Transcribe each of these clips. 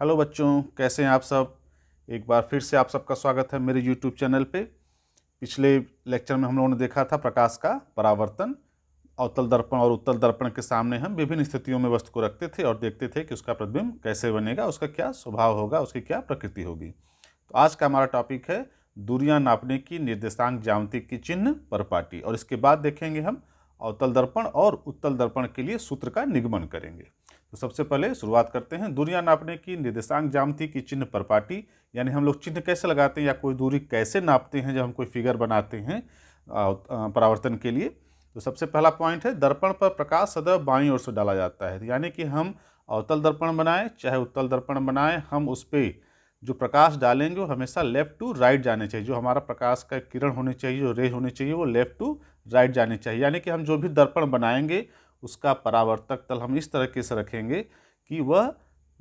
Hello बच्चों, कैसे हैं आप सब। एक बार फिर से आप सबका स्वागत है मेरे यूट्यूब चैनल पे। पिछले लेक्चर में हम लोगों ने देखा था प्रकाश का परावर्तन। अवतल दर्पण और उत्तल दर्पण के सामने हम विभिन्न स्थितियों में वस्तु को रखते थे और देखते थे कि उसका प्रतिबिंब कैसे बनेगा, उसका क्या स्वभाव होगा, उसकी क्या प्रकृति होगी। तो आज का हमारा टॉपिक है दूरियां नापने की निर्देशांक ज्यामिति की चिन्ह परपाटी, और इसके बाद देखेंगे हम अवतल दर्पण और उत्तल दर्पण के लिए सूत्र का निगमन करेंगे। तो सबसे पहले शुरुआत करते हैं दूरियां नापने की निर्देशांक ज्यामिति की चिन्ह परपाटी, यानी हम लोग चिन्ह कैसे लगाते हैं या कोई दूरी कैसे नापते हैं जब हम कोई फिगर बनाते हैं परावर्तन के लिए। तो सबसे पहला पॉइंट है दर्पण पर प्रकाश सदैव बाईं ओर से डाला जाता है, यानी कि हम अवतल दर्पण बनाएं चाहे उत्तल दर्पण बनाएं, हम उस पर जो प्रकाश डालेंगे वो हमेशा लेफ्ट टू राइट जाने चाहिए। जो हमारा प्रकाश का किरण होनी चाहिए, जो रे होनी चाहिए, वो लेफ्ट टू राइट जानी चाहिए। यानी कि हम जो भी दर्पण बनाएंगे उसका परावर्तक तल हम इस तरीके से रखेंगे कि वह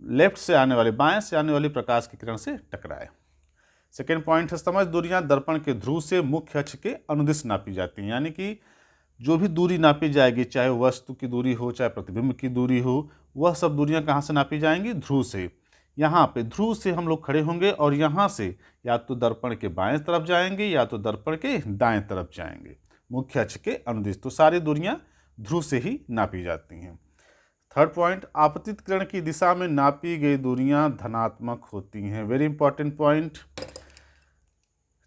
लेफ्ट से आने वाली, बाएं से आने वाली प्रकाश की किरण से टकराए। सेकेंड पॉइंट है समझ दूरियां दर्पण के ध्रुव से मुख्य अक्ष के अनुदिश नापी जाती हैं। यानी कि जो भी दूरी नापी जाएगी, चाहे वस्तु की दूरी हो चाहे प्रतिबिंब की दूरी हो, वह सब दूरियां कहाँ से नापी जाएंगी? ध्रुव से। यहाँ पे ध्रुव से हम लोग खड़े होंगे और यहाँ से या तो दर्पण के बाएं तरफ जाएंगे या तो दर्पण के दाएं तरफ जाएंगे, मुख्य अक्ष के अनुदिश। तो सारी दूरियां ध्रुव से ही नापी जाती हैं। थर्ड पॉइंट, आपतित किरण की दिशा में नापी गई दूरियां धनात्मक होती हैं। Very important point.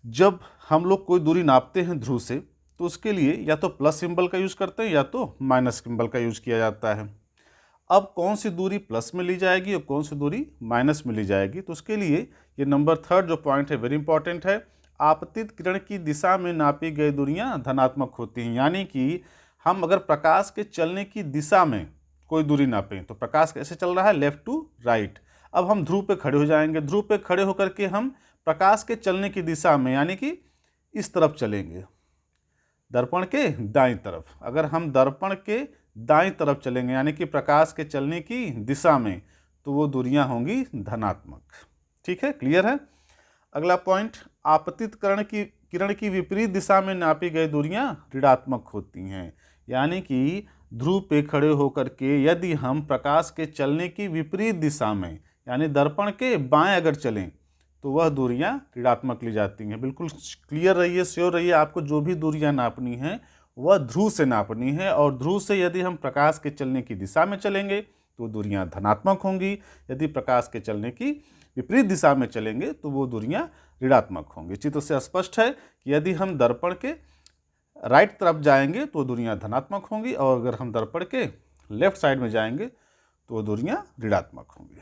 जब हम लोग कोई दूरी नापते हैं ध्रुव से तो उसके लिए या तो प्लस सिंबल का यूज करते हैं या तो माइनस सिंबल का यूज किया जाता है। अब कौन सी दूरी प्लस में ली जाएगी और कौन सी दूरी माइनस में ली जाएगी, तो उसके लिए ये नंबर थर्ड जो पॉइंट है वेरी इंपॉर्टेंट है। आपतित किरण की दिशा में नापी गई दूरियां धनात्मक होती हैं। यानी कि हम अगर प्रकाश के चलने की दिशा में कोई दूरी नापें तो प्रकाश कैसे चल रहा है? Left to right. अब हम ध्रुव पे खड़े हो जाएंगे, ध्रुव पे खड़े होकर के हम प्रकाश के चलने की दिशा में यानी कि इस तरफ चलेंगे, दर्पण के दाईं तरफ। अगर हम दर्पण के दाईं तरफ चलेंगे यानी कि प्रकाश के चलने की दिशा में, तो वो दूरियां होंगी धनात्मक। ठीक है, क्लियर है। अगला पॉइंट, आपतित किरण की विपरीत दिशा में नापी गई दूरियां ऋणात्मक होती हैं। यानी कि ध्रुव पे खड़े होकर के यदि हम प्रकाश के चलने की विपरीत दिशा में यानी दर्पण के बाएं अगर चलें तो वह दूरियां ऋणात्मक ली जाती हैं। बिल्कुल क्लियर रहिए, श्योर रहिए, आपको जो भी दूरियां नापनी हैं वह ध्रुव से नापनी है, और ध्रुव से यदि हम प्रकाश के चलने की दिशा में चलेंगे तो दूरियां धनात्मक होंगी, यदि प्रकाश के चलने की विपरीत दिशा में चलेंगे तो वो दूरियां ऋणात्मक होंगी। चित्र से स्पष्ट है कि यदि हम दर्पण के राइट तरफ जाएंगे तो दूरियां धनात्मक होंगी, और अगर हम दर्पण के लेफ्ट साइड में जाएंगे तो दूरियां ऋणात्मक होंगी।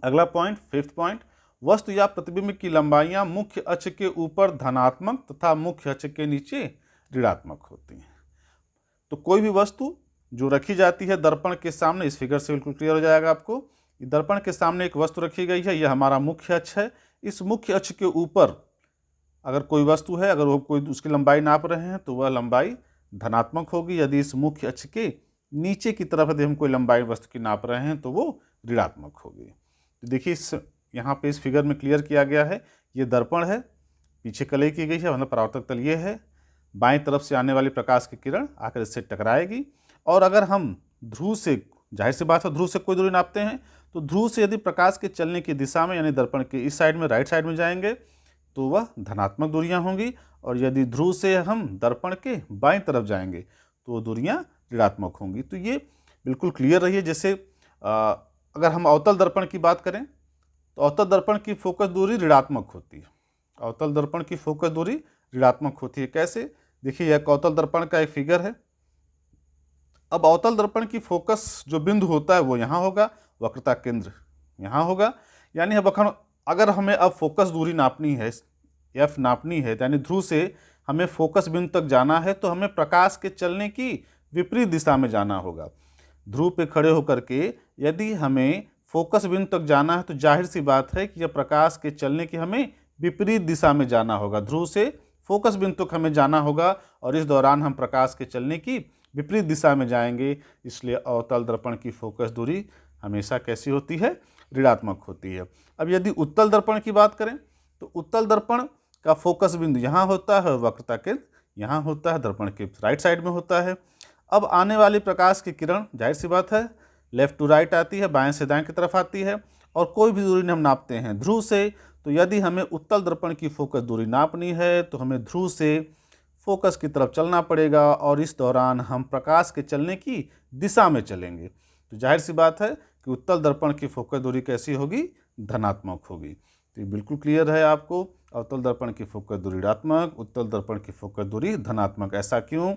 अगला पॉइंट, फिफ्थ पॉइंट, वस्तु या प्रतिबिंब की लंबाइयां मुख्य अक्ष के ऊपर धनात्मक तथा मुख्य अक्ष के नीचे ऋणात्मक होती हैं। तो कोई भी वस्तु जो रखी जाती है दर्पण के सामने, इस फिगर से बिल्कुल क्लियर हो जाएगा आपको। दर्पण के सामने एक वस्तु रखी गई है, यह हमारा मुख्य अक्ष है। इस मुख्य अक्ष के ऊपर अगर कोई वस्तु है, अगर वो कोई उसकी लंबाई नाप रहे हैं तो वह लंबाई धनात्मक होगी। यदि इस मुख्य अक्ष के नीचे की तरफ यदि हम कोई लंबाई वस्तु की नाप रहे हैं तो वो ऋणात्मक होगी। तो देखिए यहाँ पे इस फिगर में क्लियर किया गया है, ये दर्पण है, पीछे कलई की गई है, मतलब परावर्तक तल ये है। बाएं तरफ से आने वाली प्रकाश की किरण आकर इससे टकराएगी, और अगर हम ध्रुव से, जाहिर सी बात है ध्रुव से कोई दूरी नापते हैं, तो ध्रुव से यदि प्रकाश के चलने की दिशा में यानी दर्पण के इस साइड में, राइट साइड में जाएंगे तो वह धनात्मक दूरियां होंगी, और यदि ध्रुव से हम दर्पण के बाएं तरफ जाएंगे तो दूरियां ऋणात्मक होंगी। तो ये बिल्कुल क्लियर रहिए। जैसे अगर हम अवतल दर्पण की बात करें तो अवतल दर्पण की फोकस दूरी ऋणात्मक होती है। अवतल दर्पण की फोकस दूरी ऋणात्मक होती है। कैसे? देखिए यह अवतल दर्पण का एक फिगर है। अब अवतल दर्पण की फोकस जो बिंदु होता है वो यहाँ होगा, वक्रता केंद्र यहाँ होगा। यानी अब अगर हमें अब फोकस दूरी नापनी है, एफ नापनी है, यानी ध्रुव से हमें फोकस बिंदु तक जाना है, तो हमें प्रकाश के चलने की विपरीत दिशा में जाना होगा। ध्रुव पे खड़े होकर के यदि हमें फोकस बिंदु तक जाना है तो जाहिर सी बात है कि यह प्रकाश के चलने की हमें विपरीत दिशा में जाना होगा। ध्रुव से फोकस बिंदु तक हमें जाना होगा, और इस दौरान हम प्रकाश के चलने की विपरीत दिशा में जाएंगे। इसलिए अवतल दर्पण की फोकस दूरी हमेशा कैसी होती है? ऋणात्मक होती है। अब यदि उत्तल दर्पण की बात करें तो उत्तल दर्पण का फोकस बिंदु यहाँ होता है, वक्रता केंद्र यहाँ होता है, दर्पण के राइट साइड में होता है। अब आने वाली प्रकाश की किरण जाहिर सी बात है लेफ्ट टू राइट आती है, बाएं से दाएं की तरफ आती है, और कोई भी दूरी हम नापते हैं ध्रुव से, तो यदि हमें उत्तल दर्पण की फोकस दूरी नापनी है तो हमें ध्रुव से फोकस की तरफ चलना पड़ेगा और इस दौरान हम प्रकाश के चलने की दिशा में चलेंगे। तो जाहिर सी बात है कि उत्तल दर्पण की फोकस दूरी कैसी होगी, धनात्मक होगी। तो ये बिल्कुल क्लियर है आपको, अवतल दर्पण की फोकस दूरी ऋणात्मक, उत्तल दर्पण की फोकस दूरी धनात्मक। ऐसा क्यों?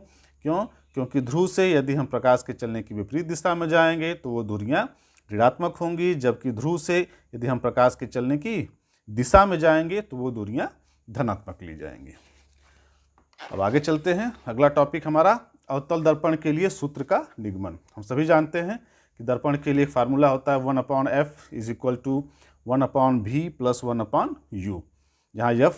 क्योंकि ध्रुव से यदि हम प्रकाश के चलने की विपरीत दिशा में जाएंगे तो वो दूरियां ऋणात्मक होंगी, जबकि ध्रुव से यदि हम प्रकाश के चलने की दिशा में जाएंगे तो वो दूरियां धनात्मक ली जाएंगी। अब आगे चलते हैं। अगला टॉपिक हमारा अवतल दर्पण के लिए सूत्र का निगमन। हम सभी जानते हैं कि दर्पण के लिए एक फार्मूला होता है 1/f is equal to 1/v plus 1/u, जहाँ f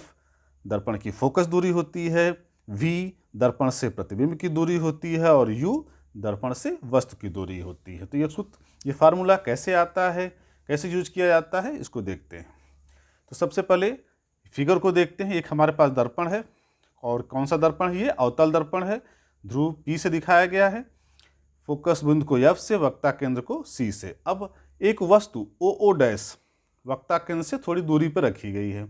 दर्पण की फोकस दूरी होती है, v दर्पण से प्रतिबिंब की दूरी होती है और u दर्पण से वस्तु की दूरी होती है। तो ये सूत्र, ये फार्मूला कैसे आता है, कैसे यूज किया जाता है, इसको देखते हैं। तो सबसे पहले फिगर को देखते हैं। एक हमारे पास दर्पण है, और कौन सा दर्पण है? ये अवतल दर्पण है। ध्रुव P से दिखाया गया है, फोकस बिंदु को F से, वक्ता केंद्र को C से। अब एक वस्तु OO डैश वक्ता केंद्र से थोड़ी दूरी पर रखी गई है।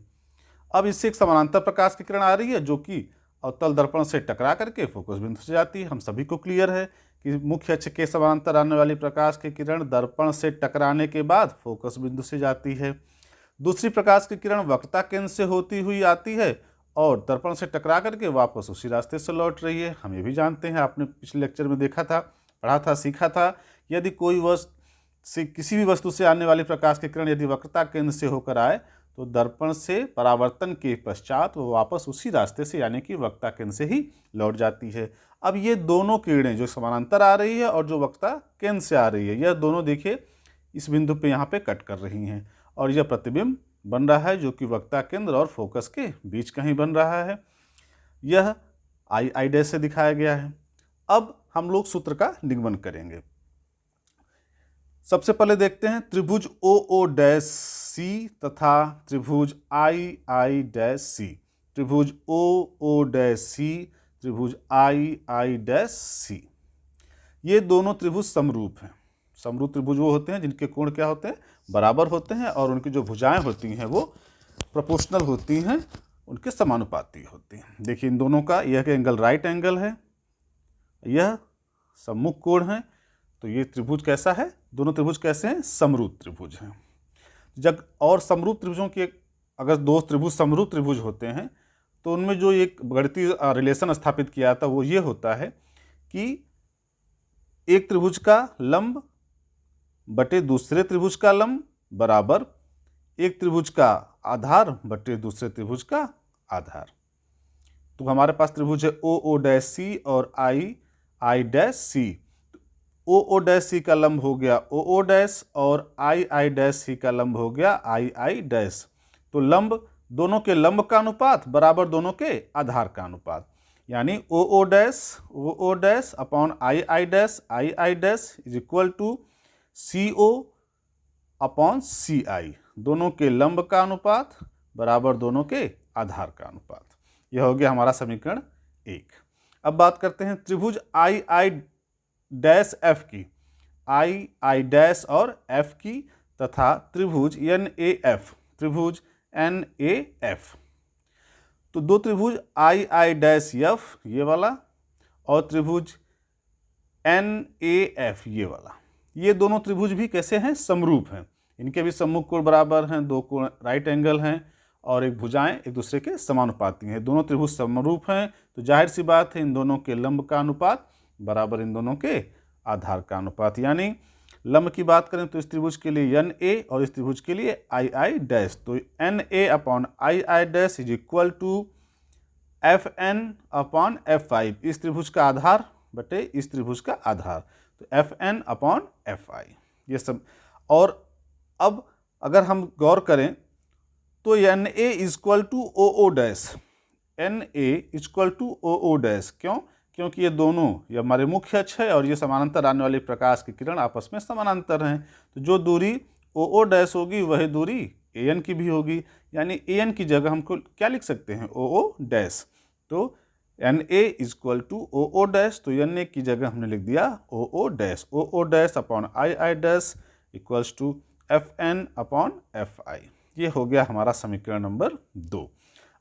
अब इससे एक समानांतर प्रकाश की किरण आ रही है जो कि अवतल दर्पण से टकरा करके फोकस बिंदु से जाती है। हम सभी को क्लियर है कि मुख्य अक्ष के समानांतर आने वाली प्रकाश की किरण दर्पण से टकराने के बाद फोकस बिंदु से जाती है। दूसरी प्रकाश की किरण वक्ता केंद्र से होती हुई आती है और दर्पण से टकरा करके वापस उसी रास्ते से लौट रही है। हम ये भी जानते हैं, आपने पिछले लेक्चर में देखा था, पढ़ा था, सीखा था, यदि कोई वस्तु से, किसी भी वस्तु से आने वाली प्रकाश की किरण यदि वक्रता केंद्र से होकर आए तो दर्पण से परावर्तन के पश्चात वो वापस उसी रास्ते से यानी कि वक्ता केंद्र से ही लौट जाती है। अब ये दोनों किरणें जो समानांतर आ रही है और जो वक्ता केंद्र से आ रही है, यह दोनों देखिए इस बिंदु पे यहाँ पे कट कर रही हैं और यह प्रतिबिंब बन रहा है जो कि वक्ता केंद्र और फोकस के बीच कहीं बन रहा है। यह I डैश से दिखाया गया है। अब हम लोग सूत्र का निगमन करेंगे। सबसे पहले देखते हैं त्रिभुज OO डैश C तथा त्रिभुज I डैश C। त्रिभुज OO डैश C, त्रिभुज I डैश C, ये दोनों त्रिभुज समरूप हैं। समरूप त्रिभुज वो होते हैं जिनके कोण क्या होते हैं, बराबर होते हैं और उनकी जो भुजाएं होती हैं वो प्रोपोर्शनल होती हैं, उनके समानुपाती होती हैं। देखिए इन दोनों का यह एंगल राइट एंगल है, यह सम्मुख कोण है। तो ये त्रिभुज कैसा है, दोनों त्रिभुज कैसे हैं, समरूप त्रिभुज हैं। जब और समरूप त्रिभुजों की अगर दो त्रिभुज समरूप त्रिभुज होते हैं तो उनमें जो एक गणितीय रिलेशन स्थापित किया था वो ये होता है कि एक त्रिभुज का लंब बटे दूसरे त्रिभुज का लंब बराबर एक त्रिभुज का आधार बटे दूसरे त्रिभुज का आधार। तो हमारे पास त्रिभुज है OO डैश C और I dash C। OO dash C का लंब हो गया OO डैश और I डैश C का लंब हो गया I डैश। तो लंब, दोनों के लंब का अनुपात बराबर दोनों के आधार का अनुपात, यानी OO dash upon I dash is equal to CO upon CI, दोनों के लंब का अनुपात बराबर दोनों के आधार का अनुपात। यह हो गया हमारा समीकरण 1। अब बात करते हैं त्रिभुज I डैश F की, I डैश और F की, तथा त्रिभुज त्रिभुज NAF। तो दो त्रिभुज I डैश F ये वाला और त्रिभुज NAF ये वाला, ये दोनों त्रिभुज भी कैसे हैं, समरूप हैं। इनके भी सम्मुख कोण बराबर हैं, दो कोण राइट एंगल हैं और एक भुजाएं एक दूसरे के समानुपाती हैं। दोनों त्रिभुज समरूप हैं तो जाहिर सी बात है इन दोनों के लंब का अनुपात बराबर इन दोनों के आधार का अनुपात। यानी लंब की बात करें तो इस त्रिभुज के लिए NA और इस त्रिभुज के लिए I डैश, तो NA upon I dash is equal to FN upon F5, इस त्रिभुज का आधार बटे इस त्रिभुज का आधार, तो FN अपॉन Fi ये सब। और अब अगर हम गौर करें तो NA equal to OO dash, NA equal to OO dash, क्यों? क्योंकि ये दोनों, ये हमारे मुख्य अक्ष है और ये समानांतर आने वाली प्रकाश की किरण आपस में समानांतर हैं। तो जो दूरी OO डैश होगी वही दूरी AN की भी होगी, यानी AN की जगह हमको क्या लिख सकते हैं, OO डैश। तो NA equal to OO dash, तो NA की जगह हमने लिख दिया OO dash, OO dash upon I dash equals to Fn upon Fi। ये हो गया हमारा समीकरण नंबर 2।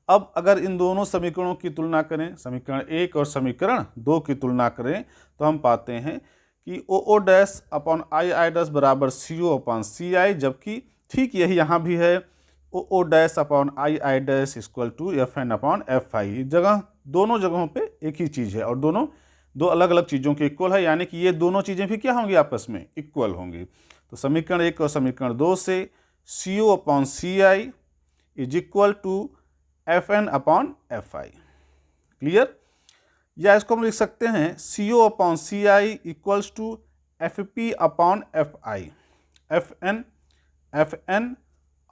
अब अगर इन दोनों समीकरणों की तुलना करें, समीकरण 1 और समीकरण 2 की तुलना करें, तो हम पाते हैं कि O dash upon I dash बराबर CO अपॉन CI, जबकि ठीक यही यहाँ भी है, O dash upon I dash equal to Fn upon Fi। जगह दोनों जगहों पे एक ही चीज़ है और दोनों दो अलग अलग चीज़ों के इक्वल है, यानी कि ये दोनों चीज़ें भी क्या होंगी, आपस में इक्वल होंगी। तो समीकरण 1 और समीकरण 2 से CO upon CI is equal to Fn upon Fi। Clear? या इसको हम लिख सकते हैं CO upon CI equals to FP upon Fi। Fn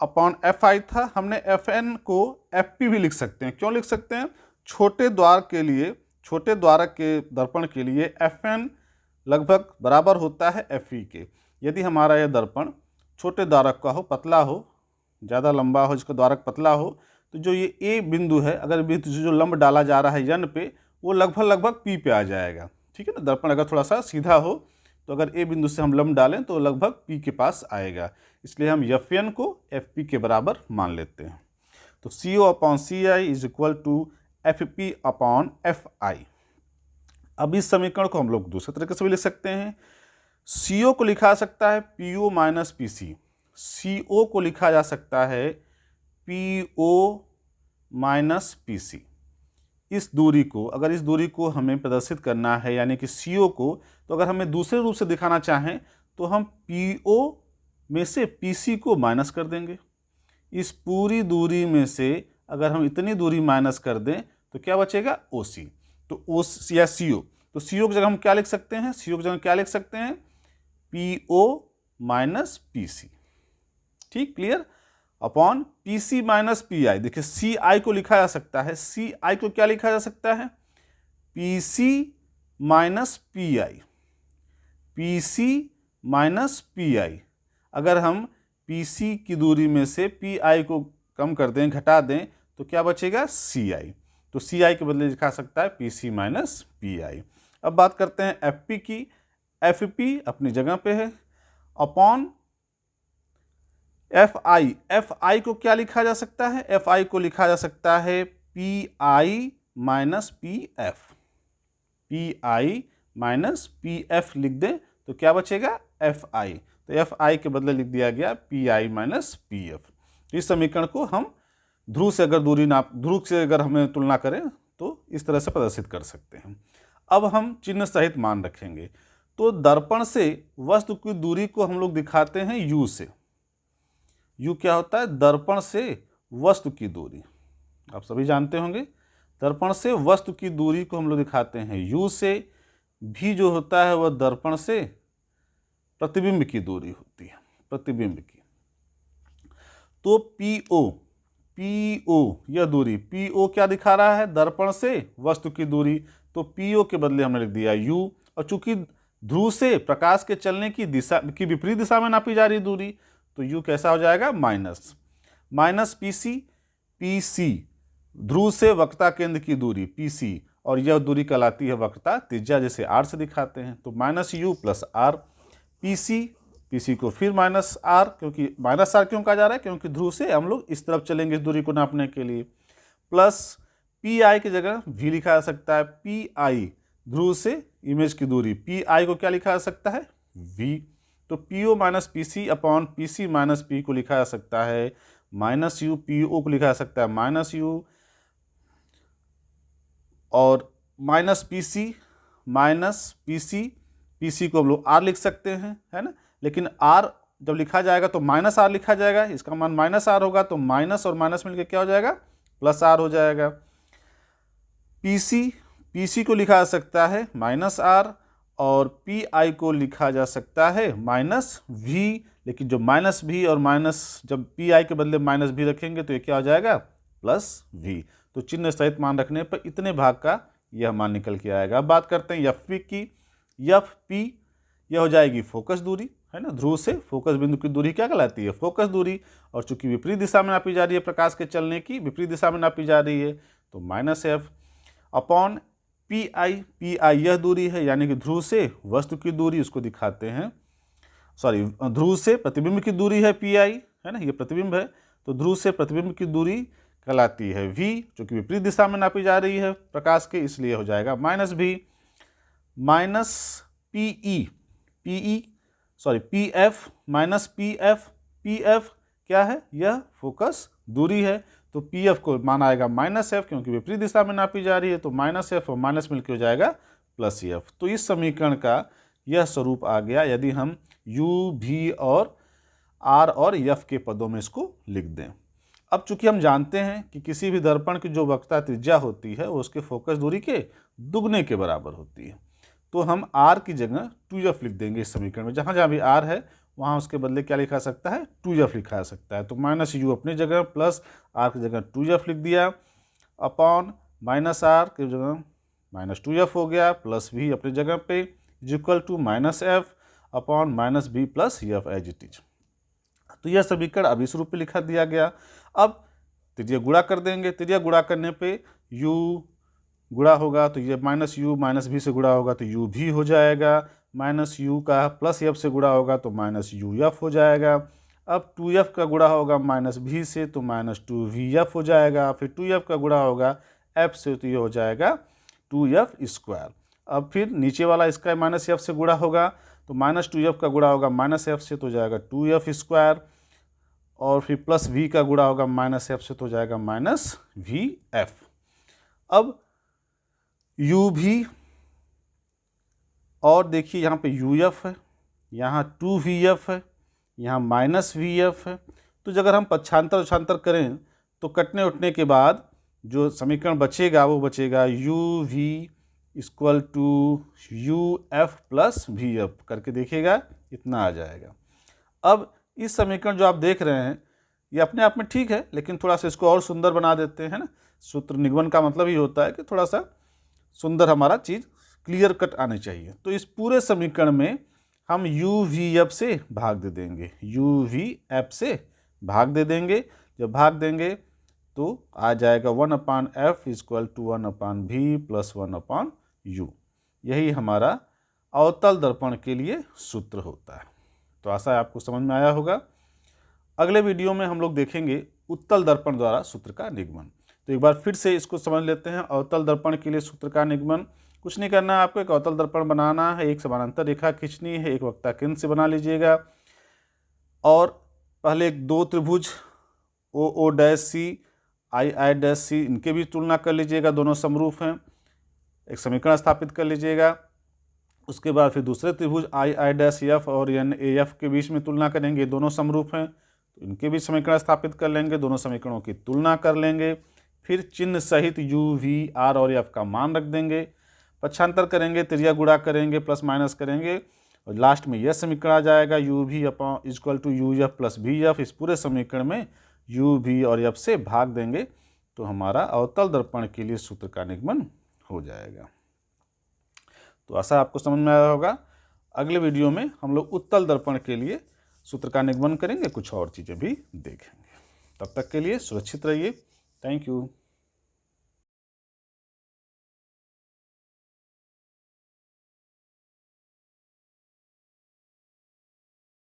upon Fi था, हमने Fn को FP भी लिख सकते हैं। क्यों लिख सकते हैं? छोटे द्वारक के दर्पण के लिए Fn लगभग बराबर होता है Fe के। यदि हमारा यह दर्पण छोटे द्वारक का हो, पतला हो, ज़्यादा लंबा हो, जिसका द्वारक पतला हो, तो जो ये ए बिंदु है, अगर जो लंब डाला जा रहा है यन पे, वो लगभग पी पे आ जाएगा। ठीक है ना? दर्पण अगर थोड़ा सा सीधा हो तो अगर ए बिंदु से हम लंब डालें तो लगभग पी के पास आएगा, इसलिए हम Fn को Fp के बराबर मान लेते हैं। तो CO upon CI is equal to FP upon Fi। अब इस समीकरण को हम लोग दूसरे तरीके से भी लिख सकते हैं। CO को लिखा जा सकता है PO माइनस PC, CO को लिखा जा सकता है PO माइनस PC। इस दूरी को, अगर इस दूरी को हमें प्रदर्शित करना है, यानी कि CO को, तो अगर हमें दूसरे रूप से दिखाना चाहें तो हम PO में से PC को माइनस कर देंगे। इस पूरी दूरी में से अगर हम इतनी दूरी माइनस कर दें तो क्या बचेगा? OC। तो OC या CO, तो CO की जगह हम क्या लिख सकते हैं? CO की जगह क्या लिख सकते हैं? PO minus PC। ठीक, clear? Upon PC minus PI। देखिए CI को लिखा जा सकता है, CI को क्या लिखा जा सकता है? PC minus PI, PC minus PI। अगर हम PC की दूरी में से PI को कम कर दें, घटा दें, तो क्या बचेगा? CI। तो CI के बदले लिखा सकता है PC माइनस PI। अब बात करते हैं FP की। FP अपनी जगह पे है, अपॉन Fi को क्या लिखा जा सकता है? Fi को लिखा जा सकता है PI minus PF। PI minus PF लिख दें तो क्या बचेगा? Fi। तो Fi के बदले लिख दिया गया PI माइनस PF। इस समीकरण को हम ध्रुव से अगर हमें तुलना करें तो इस तरह से प्रदर्शित कर सकते हैं। अब हम चिन्ह सहित मान रखेंगे। तो दर्पण से वस्तु की दूरी को हम लोग दिखाते हैं U से। U क्या होता है? दर्पण से वस्तु की दूरी, आप सभी जानते होंगे। दर्पण से वस्तु की दूरी को हम लोग दिखाते हैं U से। भी जो होता है वह दर्पण से प्रतिबिंब की दूरी होती है, प्रतिबिंब की। तो PO यह दूरी, PO क्या दिखा रहा है? दर्पण से वस्तु की दूरी। तो PO के बदले हमने लिख दिया U। और चूंकि ध्रुव से प्रकाश के चलने की दिशा की विपरीत दिशा में नापी जा रही दूरी, तो U कैसा हो जाएगा? माइनस PC ध्रुव से वक्रता केंद्र की दूरी PC, और यह दूरी कहलाती है वक्रता त्रिज्या, जैसे R से दिखाते हैं। तो minus U plus R। PC को फिर माइनस R, क्योंकि माइनस R क्यों कहा जा रहा है? क्योंकि ध्रुव से हम लोग इस तरफ चलेंगे इस दूरी को नापने के लिए। प्लस PI की जगह V लिखा जा सकता है। PI ध्रुव से इमेज की दूरी, PI को क्या लिखा जा सकता है? V। तो PO minus PC upon PC minus P को लिखा जा सकता है माइनस U। PO को लिखा जा सकता है माइनस U, और माइनस PC को हम लोग R लिख सकते हैं, है ना? लेकिन R जब लिखा जाएगा तो माइनस R लिखा जाएगा, इसका मान माइनस R होगा, तो माइनस और माइनस मिलकर क्या हो जाएगा? प्लस R हो जाएगा। PC को लिखा जा सकता है माइनस R, और PI को लिखा जा सकता है माइनस V। लेकिन जो माइनस V और माइनस, जब PI के बदले माइनस V रखेंगे तो ये क्या हो जाएगा? Plus V। तो चिन्ह सहित मान रखने पर इतने भाग का यह मान निकल के आएगा। अब बात करते हैं FP की। FP यह हो जाएगी फोकस दूरी, है ना? ध्रुव से फोकस बिंदु की दूरी क्या कहलाती है? फोकस दूरी। और चूंकि विपरीत दिशा में नापी जा रही है, प्रकाश के चलने की विपरीत दिशा में नापी जा रही है, तो माइनस F अपॉन PI यह दूरी है, यानी कि ध्रुव से वस्तु की दूरी, उसको दिखाते हैं सॉरी ध्रुव से प्रतिबिंब की दूरी है पी आई, है ना, ये प्रतिबिंब है, तो ध्रुव से प्रतिबिंब की दूरी कहलाती है v, जो कि विपरीत दिशा में नापी जा रही है प्रकाश के, इसलिए हो जाएगा minus v minus P F minus P F क्या है, यह फोकस दूरी है, तो पी एफ को माना आएगा माइनस एफ, क्योंकि विपरीत दिशा में नापी जा रही है, तो माइनस एफ और माइनस मिलकर हो जाएगा प्लस एफ। तो इस समीकरण का यह स्वरूप आ गया यदि हम u, v और r और f के पदों में इसको लिख दें। अब चूंकि हम जानते हैं कि किसी भी दर्पण की जो वक्रता त्रिज्या होती है वो उसके फोकस दूरी के दुगने के बराबर होती है, तो हम r की जगह 2f लिख देंगे इस समीकरण में। जहाँ जहाँ भी r है वहाँ उसके बदले क्या लिखा सकता है, 2f लिखा जा सकता है। तो माइनस u अपनी जगह प्लस r की जगह 2f लिख दिया, अपॉन माइनस r की जगह माइनस 2f हो गया, प्लस v अपनी जगह पे is equal to minus F upon minus B plus F as it is. तो यह समीकरण अब इस रूप में लिखा दिया गया। अब त्रिज्या गुणा कर देंगे, त्रिज्या गुणा करने पे u गुणा होगा तो ये माइनस u माइनस भी से गुणा होगा तो u भी हो जाएगा, माइनस u का प्लस एफ से गुणा होगा तो माइनस u एफ हो जाएगा। अब 2f का गुणा होगा माइनस भी से तो माइनस 2vf हो जाएगा, फिर 2f का गुणा होगा f से तो ये हो जाएगा 2f स्क्वायर। अब फिर नीचे वाला इसका माइनस एफ से गुणा होगा तो माइनस 2f का गुणा होगा माइनस एफ से तो हो जाएगा 2f स्क्वायर, और फिर प्लस v का गुणा होगा माइनस एफ से तो हो जाएगा माइनस वी एफ। अब u भी, और देखिए यहाँ पे uf है, यहाँ 2vf है, यहाँ माइनस vf है, तो अगर हम पक्षांतर करें तो कटने उठने के बाद जो समीकरण बचेगा वो बचेगा uv equal to uf plus vf, करके देखिएगा इतना आ जाएगा। अब इस समीकरण जो आप देख रहे हैं ये अपने आप में ठीक है, लेकिन थोड़ा सा इसको और सुंदर बना देते हैं ना। सूत्र निगमन का मतलब ही होता है कि थोड़ा सा सुंदर हमारा चीज़ क्लियर कट आनी चाहिए। तो इस पूरे समीकरण में हम uvf से भाग दे देंगे, uvf से भाग दे देंगे। जब भाग देंगे तो आ जाएगा 1/f equal to 1/v plus 1/u। यही हमारा अवतल दर्पण के लिए सूत्र होता है। तो आशा है आपको समझ में आया होगा। अगले वीडियो में हम लोग देखेंगे उत्तल दर्पण द्वारा सूत्र का निगमन। तो एक बार फिर से इसको समझ लेते हैं। अवतल दर्पण के लिए सूत्र का निगमन कुछ नहीं करना है आपको, एक अवतल दर्पण बनाना है, एक समानांतर रेखा खींचनी है, एक वक्रता केंद्र से बना लीजिएगा, और पहले एक दो त्रिभुज OO' II' इनके भी तुलना कर लीजिएगा, दोनों समरूप हैं, एक समीकरण स्थापित कर लीजिएगा। उसके बाद फिर दूसरे त्रिभुज II' और NAF के बीच में तुलना करेंगे, दोनों समरूप हैं, तो इनके भी समीकरण स्थापित कर लेंगे, दोनों समीकरणों की तुलना कर लेंगे। फिर चिन्ह सहित u, v, r और f का मान रख देंगे, पक्षांतर करेंगे, त्रिज्या गुणा करेंगे, प्लस माइनस करेंगे, और लास्ट में यह समीकरण आ जाएगा uv equal to uf plus vf। इस पूरे समीकरण में u, v और f से भाग देंगे तो हमारा अवतल दर्पण के लिए सूत्र का निगमन हो जाएगा। तो आशा आपको समझ में आया होगा। अगले वीडियो में हम लोग उत्तल दर्पण के लिए सूत्र का निगमन करेंगे, कुछ और चीज़ें भी देखेंगे। तब तक के लिए सुरक्षित रहिए। Thank you.